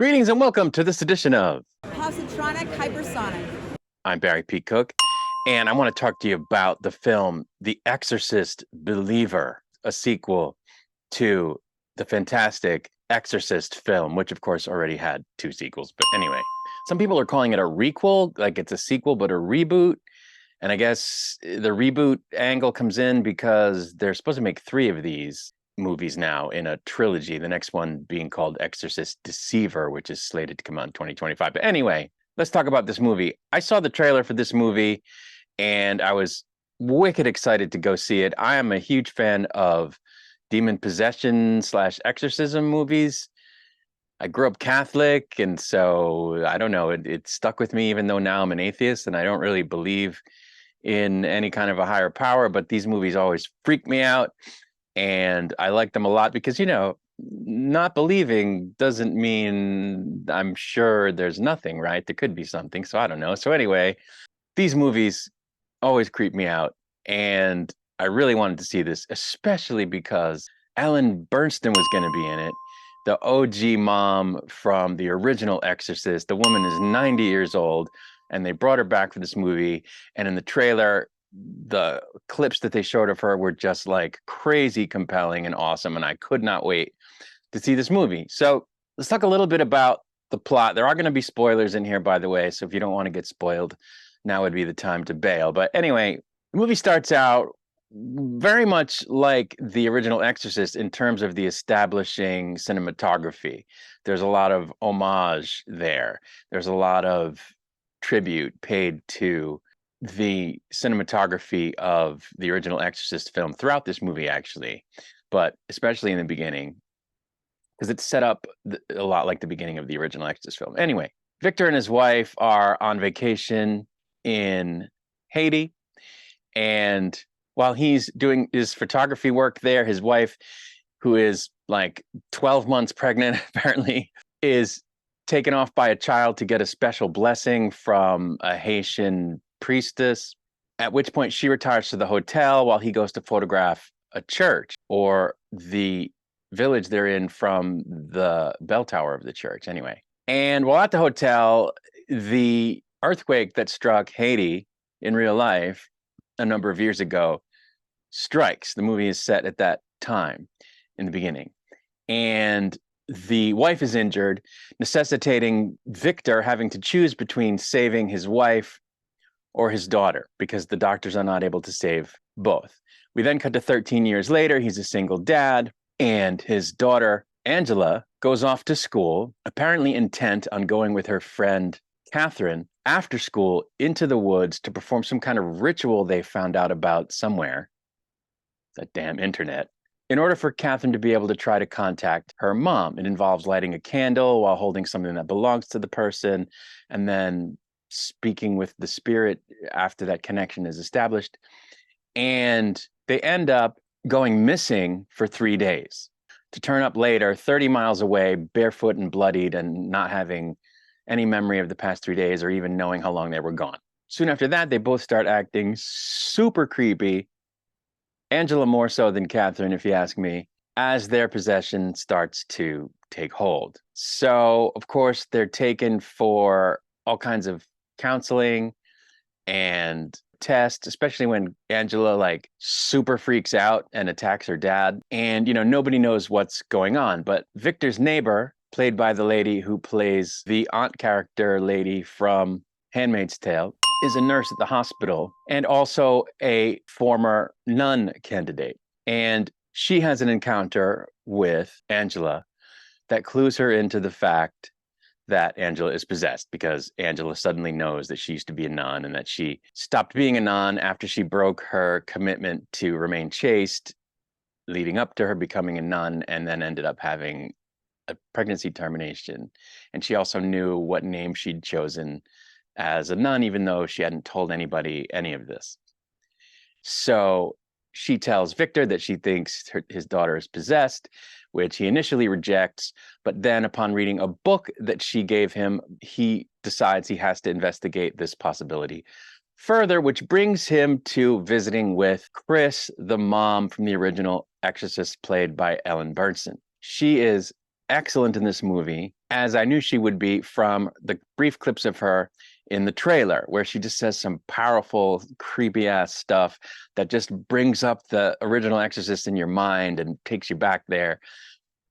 Greetings and welcome to this edition of Positronic Hypersonic. I'm Barry P. Cook, and I want to talk to you about the film The Exorcist Believer, a sequel to the fantastic Exorcist film, which of course already had two sequels. But anyway, some people are calling it a requel, like it's a sequel but a reboot. And I guess the reboot angle comes in because they're supposed to make three of these movies now in a trilogy, the next one being called Exorcist Deceiver, which is slated to come out in 2025. But anyway, let's talk about this movie. I saw the trailer for this movie and I was wicked excited to go see it. I am a huge fan of demon possession / exorcism movies. I grew up Catholic, and so I don't know, it stuck with me even though now I'm an atheist and I don't really believe in any kind of a higher power, but these movies always freak me out. And I like them a lot because, you know, not believing doesn't mean I'm sure there's nothing, right? There could be something. So I don't know. So anyway, these movies always creep me out. And I really wanted to see this, especially because Ellen Burnstyn was going to be in it. The OG mom from the original Exorcist. The woman is 90 years old, and they brought her back for this movie. And in the trailer, the clips that they showed of her were just like crazy compelling and awesome, and I could not wait to see this movie. So let's talk a little bit about the plot. There are going to be spoilers in here, by the way, so if you don't want to get spoiled, now would be the time to bail. But anyway, the movie starts out very much like the original Exorcist in terms of the establishing cinematography. There's a lot of homage there. There's a lot of tribute paid to the cinematography of the original Exorcist film throughout this movie, actually, but especially in the beginning, because it's set up a lot like the beginning of the original Exorcist film. Anyway, Victor and his wife are on vacation in Haiti, and while he's doing his photography work there, his wife, who is like 12 months pregnant, apparently, is taken off by a child to get a special blessing from a Haitian priestess, at which point she retires to the hotel while he goes to photograph a church or the village they're in from the bell tower of the church. Anyway, and while at the hotel, the earthquake that struck Haiti in real life a number of years ago strikes. The movie is set at that time in the beginning, and the wife is injured, necessitating Victor having to choose between saving his wife or his daughter, because the doctors are not able to save both. We then cut to 13 years later. He's a single dad, and his daughter, Angela, goes off to school, apparently intent on going with her friend, Catherine, after school into the woods to perform some kind of ritual they found out about somewhere. That damn internet. In order for Catherine to be able to try to contact her mom, it involves lighting a candle while holding something that belongs to the person, and then speaking with the spirit after that connection is established. And they end up going missing for 3 days to turn up later, 30 miles away, barefoot and bloodied, and not having any memory of the past 3 days or even knowing how long they were gone. Soon after that, they both start acting super creepy. Angela more so than Catherine, if you ask me, as their possession starts to take hold. So, of course, they're taken for all kinds of counseling and tests, especially when Angela like super freaks out and attacks her dad. And, you know, nobody knows what's going on. But Victor's neighbor, played by the lady who plays the aunt character lady from Handmaid's Tale, is a nurse at the hospital and also a former nun candidate. And she has an encounter with Angela that clues her into the fact that Angela is possessed, because Angela suddenly knows that she used to be a nun and that she stopped being a nun after she broke her commitment to remain chaste, leading up to her becoming a nun, and then ended up having a pregnancy termination. And she also knew what name she'd chosen as a nun, even though she hadn't told anybody any of this. So she tells Victor that she thinks his daughter is possessed, which he initially rejects. But then upon reading a book that she gave him, he decides he has to investigate this possibility further, which brings him to visiting with Chris, the mom from the original Exorcist, played by Ellen Burnstyn. She is excellent in this movie, as I knew she would be from the brief clips of her in the trailer, where she just says some powerful, creepy ass stuff that just brings up the original Exorcist in your mind and takes you back there.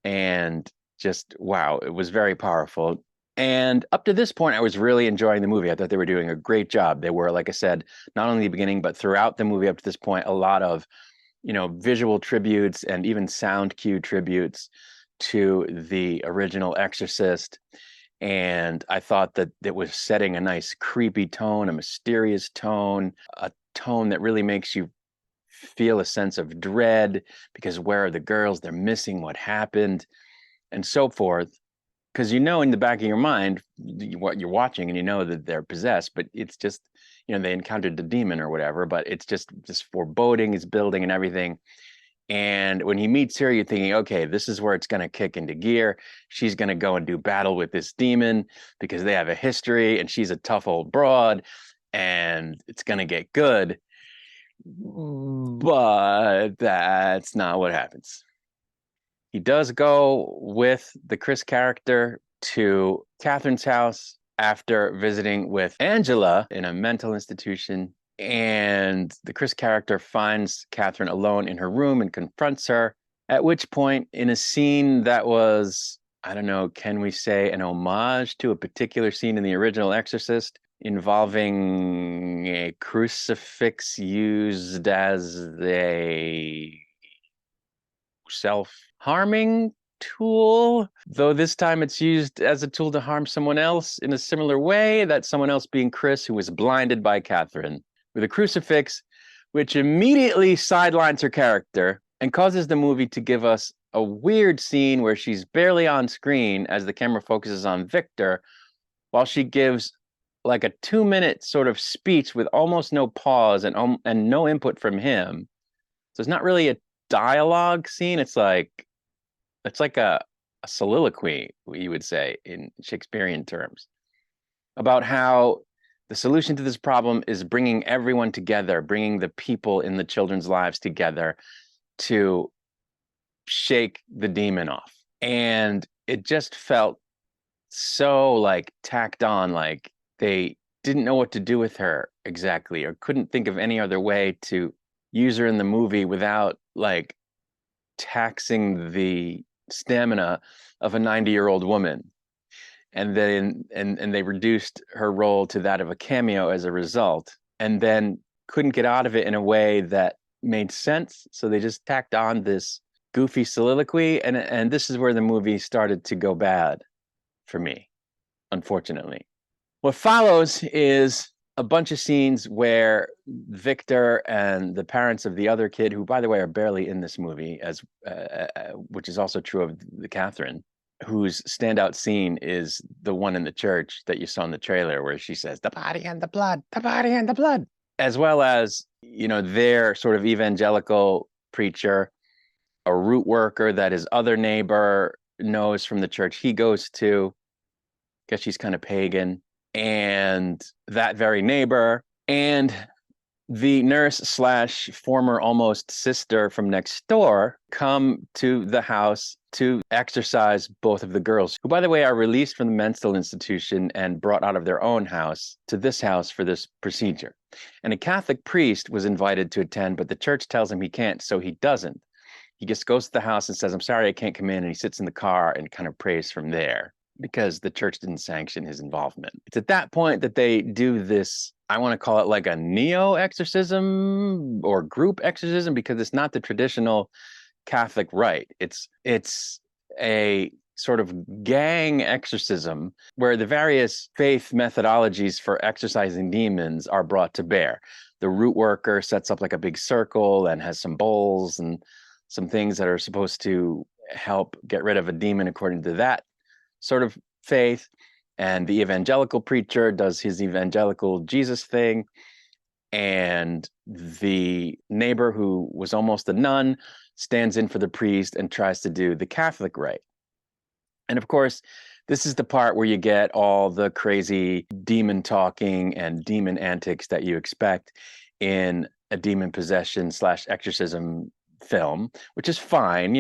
And just, wow, it was very powerful. And up to this point, I was really enjoying the movie. I thought they were doing a great job. They were, like I said, not only the beginning, but throughout the movie up to this point, a lot of, visual tributes and even sound cue tributes to the original Exorcist. And I thought that it was setting a nice creepy tone, a mysterious tone, a tone that really makes you feel a sense of dread, because where are the girls? They're missing what happened, and so forth. Because in the back of your mind what you're watching, and that they're possessed, but it's just, they encountered the demon or whatever, but it's just this foreboding is building and everything. And when he meets her, you're thinking, okay, this is where it's going to kick into gear. She's going to go and do battle with this demon because they have a history, and she's a tough old broad, and it's going to get good. But that's not what happens. He does go with the Chris character to Catherine's house after visiting with Angela in a mental institution. And the Chris character finds Catherine alone in her room and confronts her, at which point, in a scene that was, I don't know, can we say an homage to a particular scene in the original Exorcist involving a crucifix used as a self-harming tool, though this time it's used as a tool to harm someone else in a similar way, that someone else being Chris, who was blinded by Catherine with a crucifix, which immediately sidelines her character and causes the movie to give us a weird scene where she's barely on screen as the camera focuses on Victor, while she gives like a 2-minute sort of speech with almost no pause and no input from him. So it's not really a dialogue scene. It's like a soliloquy, you would say, in Shakespearean terms, about how the solution to this problem is bringing everyone together, bringing the people in the children's lives together to shake the demon off. And it just felt so like tacked on, like they didn't know what to do with her exactly, or couldn't think of any other way to use her in the movie without like taxing the stamina of a 90-year-old woman. And then and they reduced her role to that of a cameo as a result, and then couldn't get out of it in a way that made sense. So they just tacked on this goofy soliloquy, and this is where the movie started to go bad for me, unfortunately. What follows is a bunch of scenes where Victor and the parents of the other kid, who, by the way, are barely in this movie, as which is also true of the Catherine, whose standout scene is the one in the church that you saw in the trailer, where she says, "The body and the blood, the body and the blood," as well as, their sort of evangelical preacher, a root worker that his other neighbor knows from the church he goes to. Guess she's kind of pagan. And that very neighbor and the nurse / former almost sister from next door come to the house to exorcise both of the girls, who, by the way, are released from the mental institution and brought out of their own house to this house for this procedure. And a Catholic priest was invited to attend, but the church tells him he can't, so he doesn't. He just goes to the house and says, "I'm sorry, I can't come in." And he sits in the car and kind of prays from there, because the church didn't sanction his involvement. It's at that point that they do this, I want to call it like a neo-exorcism or group exorcism, because it's not the traditional Catholic rite. It's a sort of gang exorcism where the various faith methodologies for exorcising demons are brought to bear. The root worker sets up like a big circle and has some bowls and some things that are supposed to help get rid of a demon according to that sort of faith. And the evangelical preacher does his evangelical Jesus thing. And the neighbor, who was almost a nun, stands in for the priest and tries to do the Catholic rite. And of course, this is the part where you get all the crazy demon talking and demon antics that you expect in a demon possession / exorcism film, which is fine.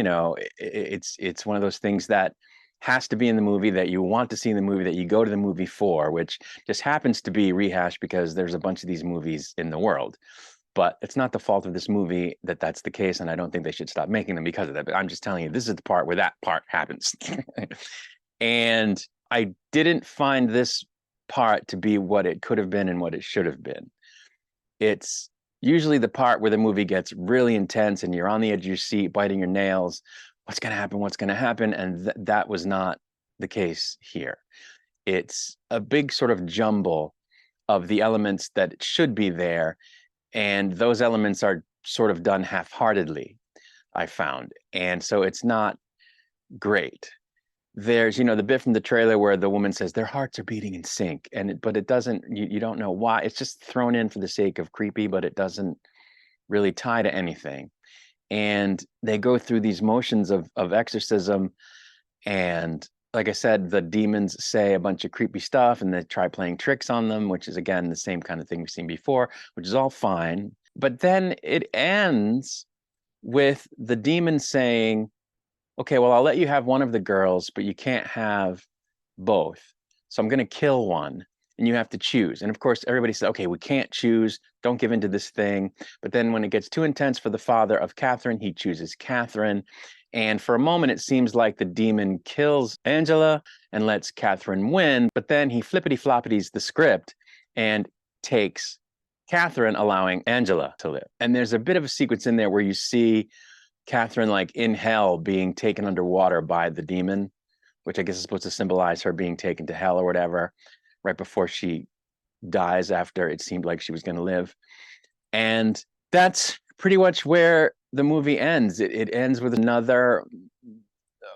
It's one of those things that has to be in the movie, that you want to see in the movie, that you go to the movie for, which just happens to be rehashed because there's a bunch of these movies in the world. But it's not the fault of this movie that that's the case, and I don't think they should stop making them because of that. But I'm just telling you, this is the part where that part happens. And I didn't find this part to be what it could have been and what it should have been. It's usually the part where the movie gets really intense and you're on the edge of your seat, biting your nails. What's going to happen? What's going to happen? And that was not the case here. It's a big sort of jumble of the elements that should be there, and those elements are sort of done half-heartedly, I found. And so it's not great. There's, the bit from the trailer where the woman says their hearts are beating in sync, but it doesn't, you don't know why. It's just thrown in for the sake of creepy, but it doesn't really tie to anything. And they go through these motions of exorcism, and like I said, the demons say a bunch of creepy stuff and they try playing tricks on them, which is, again, the same kind of thing we've seen before, which is all fine. But then it ends with the demon saying, okay, well, I'll let you have one of the girls, but you can't have both. So I'm going to kill one and you have to choose. And of course, everybody said, okay, we can't choose. Don't give in to this thing. But then when it gets too intense for the father of Catherine, he chooses Catherine. And for a moment, it seems like the demon kills Angela and lets Catherine win. But then he flippity-floppities the script and takes Catherine, allowing Angela to live. And there's a bit of a sequence in there where you see Catherine like in hell being taken underwater by the demon, which I guess is supposed to symbolize her being taken to hell or whatever, right before she dies after it seemed like she was going to live. And that's pretty much where the movie ends. It ends with another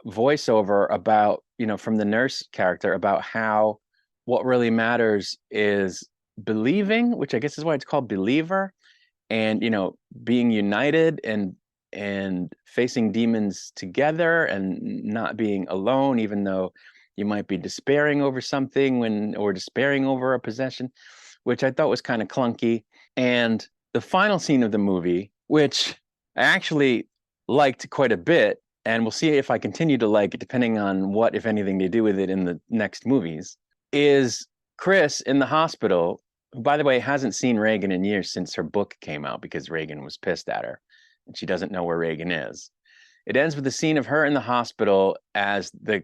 voiceover about, from the nurse character, about how what really matters is believing, which I guess is why it's called Believer, and, being united and facing demons together and not being alone, even though you might be despairing over something or despairing over a possession, which I thought was kind of clunky. And the final scene of the movie, which I actually liked quite a bit, and we'll see if I continue to like it depending on what, if anything, they do with it in the next movies, is Chris in the hospital, who, by the way, hasn't seen Reagan in years since her book came out because Reagan was pissed at her and she doesn't know where Reagan is. It ends with the scene of her in the hospital as the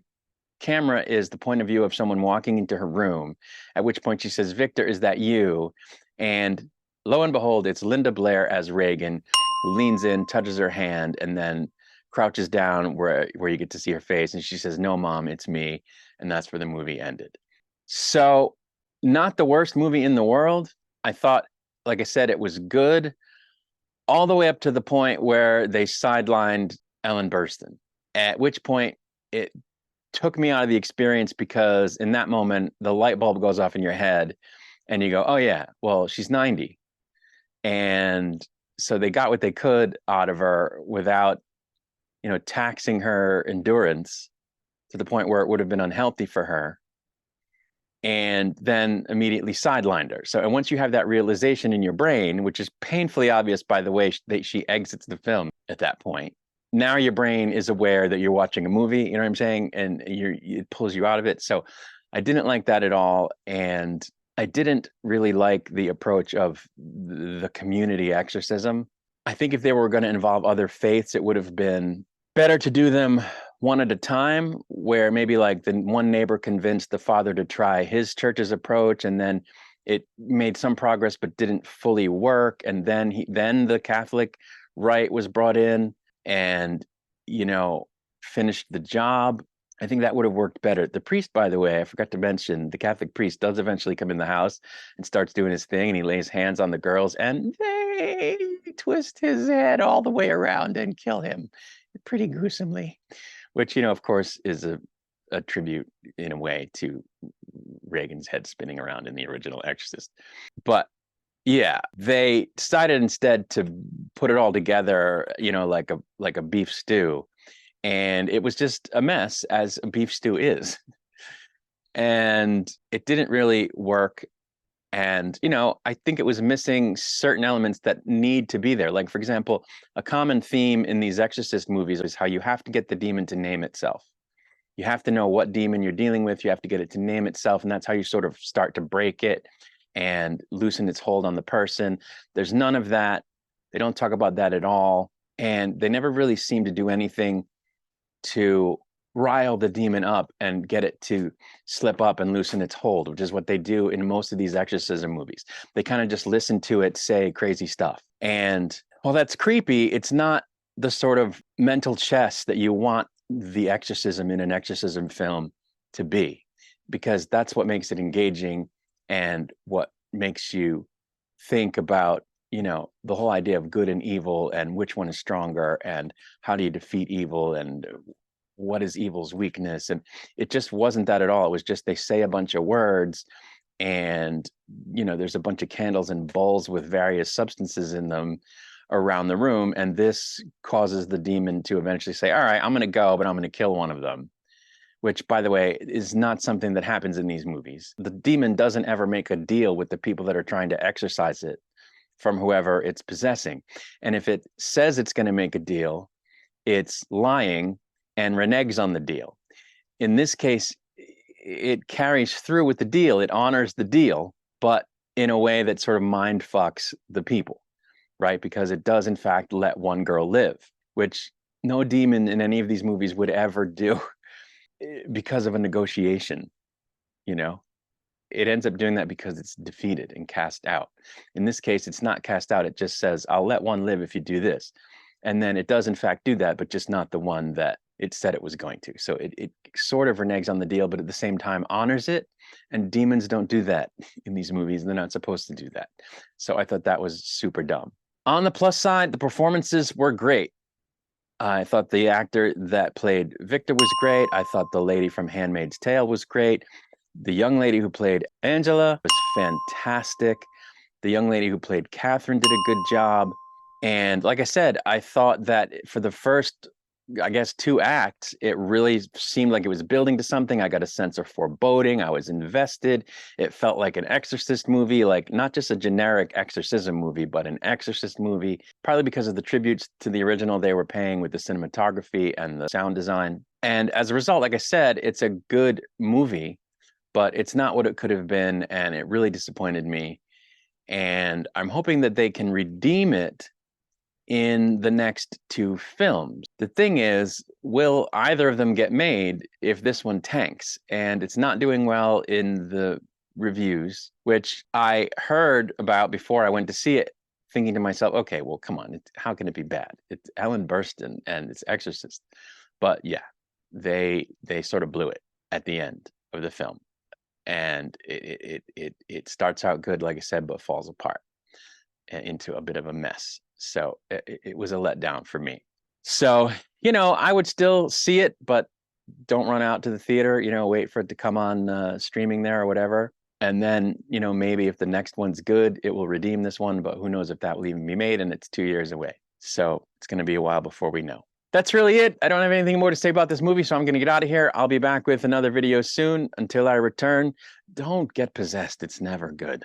camera is the point of view of someone walking into her room, at which point she says, "Victor, is that you?" And lo and behold, it's Linda Blair as Reagan, who leans in, touches her hand, and then crouches down where you get to see her face. And she says, "No, Mom, it's me." And that's where the movie ended. So not the worst movie in the world. I thought, like I said, it was good all the way up to the point where they sidelined Ellen Burstyn, at which point it took me out of the experience, because in that moment, the light bulb goes off in your head and you go, oh yeah, well, she's 90. And so they got what they could out of her without, taxing her endurance to the point where it would have been unhealthy for her, and then immediately sidelined her. So, and once you have that realization in your brain, which is painfully obvious by the way that she exits the film at that point, now your brain is aware that you're watching a movie, you know what I'm saying? And it pulls you out of it. So I didn't like that at all. And I didn't really like the approach of the community exorcism. I think if they were going to involve other faiths, it would have been better to do them one at a time, where maybe like the one neighbor convinced the father to try his church's approach, and then it made some progress but didn't fully work. And then the Catholic rite was brought in and, finished the job. I think that would have worked better. The priest, by the way, I forgot to mention, the Catholic priest does eventually come in the house and starts doing his thing, and he lays hands on the girls and they twist his head all the way around and kill him pretty gruesomely, which, of course, is a tribute in a way to Reagan's head spinning around in the original Exorcist. But yeah, they decided instead to put it all together, like a beef stew. And it was just a mess, as a beef stew is. And it didn't really work. And, I think it was missing certain elements that need to be there. Like, for example, a common theme in these Exorcist movies is how you have to get the demon to name itself. You have to know what demon you're dealing with. You have to get it to name itself, and that's how you sort of start to break it and loosen its hold on the person. There's none of that. They don't talk about that at all, and they never really seem to do anything to rile the demon up and get it to slip up and loosen its hold, which is what they do in most of these exorcism movies. They kind of just listen to it say crazy stuff. And while that's creepy, it's not the sort of mental chess that you want the exorcism in an exorcism film to be, because that's what makes it engaging and what makes you think about, you know, the whole idea of good and evil and which one is stronger and how do you defeat evil and what is evil's weakness. And it just wasn't that at all. It was just they say a bunch of words and, you know, there's a bunch of candles and bowls with various substances in them around the room, and this causes the demon to eventually say, all right, I'm going to go, but I'm going to kill one of them, which, by the way, is not something that happens in these movies. The demon doesn't ever make a deal with the people that are trying to exorcise it from whoever it's possessing. And if it says it's going to make a deal, it's lying and reneges on the deal. In this case, it carries through with the deal. It honors the deal, but in a way that sort of mind fucks the people, right? Because it does, in fact, let one girl live, which no demon in any of these movies would ever do because of a negotiation, you know? It ends up doing that because it's defeated and cast out. In this case, it's not cast out. It just says, I'll let one live if you do this. And then it does, in fact, do that, but just not the one that it said it was going to. So it sort of reneges on the deal, but at the same time honors it. And demons don't do that in these movies. They're not supposed to do that. So I thought that was super dumb. On the plus side, the performances were great. I thought the actor that played Victor was great. I thought the lady from Handmaid's Tale was great. The young lady who played Angela was fantastic. The young lady who played Catherine did a good job. And like I said, I thought that for the first, I guess, 2 acts, it really seemed like it was building to something. I got a sense of foreboding. I was invested. It felt like an Exorcist movie, like not just a generic exorcism movie, but an Exorcist movie, probably because of the tributes to the original they were paying with the cinematography and the sound design. And as a result, like I said, it's a good movie, but it's not what it could have been, and it really disappointed me. And I'm hoping that they can redeem it in the next 2 films. The thing is, will either of them get made if this one tanks? And it's not doing well in the reviews, which I heard about before I went to see it, thinking to myself, okay, well, come on, how can it be bad? It's Ellen Burstyn and it's Exorcist. But yeah, they sort of blew it at the end of the film. And it starts out good, like I said, but falls apart into a bit of a mess. So it was a letdown for me. So, you know, I would still see it, but don't run out to the theater, you know, wait for it to come on streaming there or whatever. And then, you know, maybe if the next one's good, it will redeem this one, but who knows if that will even be made, and it's 2 years away. So it's going to be a while before we know. That's really it. I don't have anything more to say about this movie, so I'm going to get out of here. I'll be back with another video soon. Until I return, don't get possessed. It's never good.